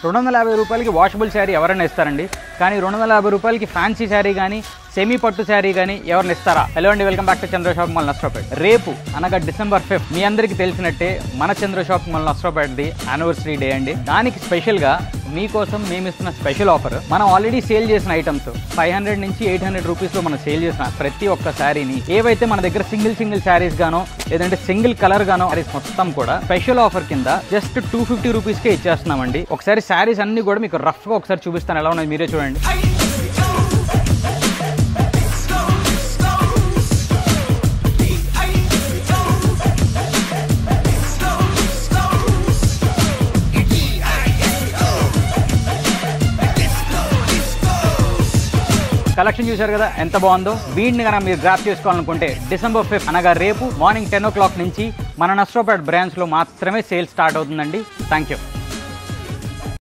250 రూపాయలకి వాషబుల్ శారీ ఎవరైనా ఇస్తారండి, కానీ 250 రూపాయలకి ఫ్యాన్సీ శారీ కానీ సెమీ పట్టు శారీ కానీ ఎవరిని ఇస్తారా? హలో అండి, welcome back to Chandra shopping mall Narasaraopet. రేపు అనగా December 5 మీ అందరికీ తెలిసినట్టే మన చంద్ర షాపింగ్ మాల్ నర్సరావుపేటది యానివర్సరీ డే అండి. దానికి స్పెషల్గా మీకోసం మేము ఇస్తున్న స్పెషల్ ఆఫర్, మనం ఆల్రెడీ సేల్ చేసిన ఐటమ్స్ 500 నుంచి 800 రూపీస్లో మనం సేల్ చేసిన ప్రతి ఒక్క శారీని, ఏవైతే మన దగ్గర సింగిల్ శారీస్ గానో లేదంటే సింగిల్ కలర్ గానో శారీస్ మొత్తం కూడా స్పెషల్ ఆఫర్ కింద జస్ట్ 250 రూపీస్కే ఇచ్చేస్తున్నామండి. ఒకసారి శారీస్ అన్ని కూడా మీకు రఫ్గా ఒకసారి చూపిస్తాను, ఎలా ఉన్నాయి మీరే చూడండి. కలెక్షన్ చూశారు కదా ఎంత బాగుందో. వీటిని కనుక మీరు గ్రాప్ చేసుకోవాలనుకుంటే December 5 అనగా రేపు మార్నింగ్ 10 o'clock నుంచి మన నర్సరావుపేట బ్రాంచ్లో మాత్రమే సేల్ స్టార్ట్ అవుతుందండి. Thank you.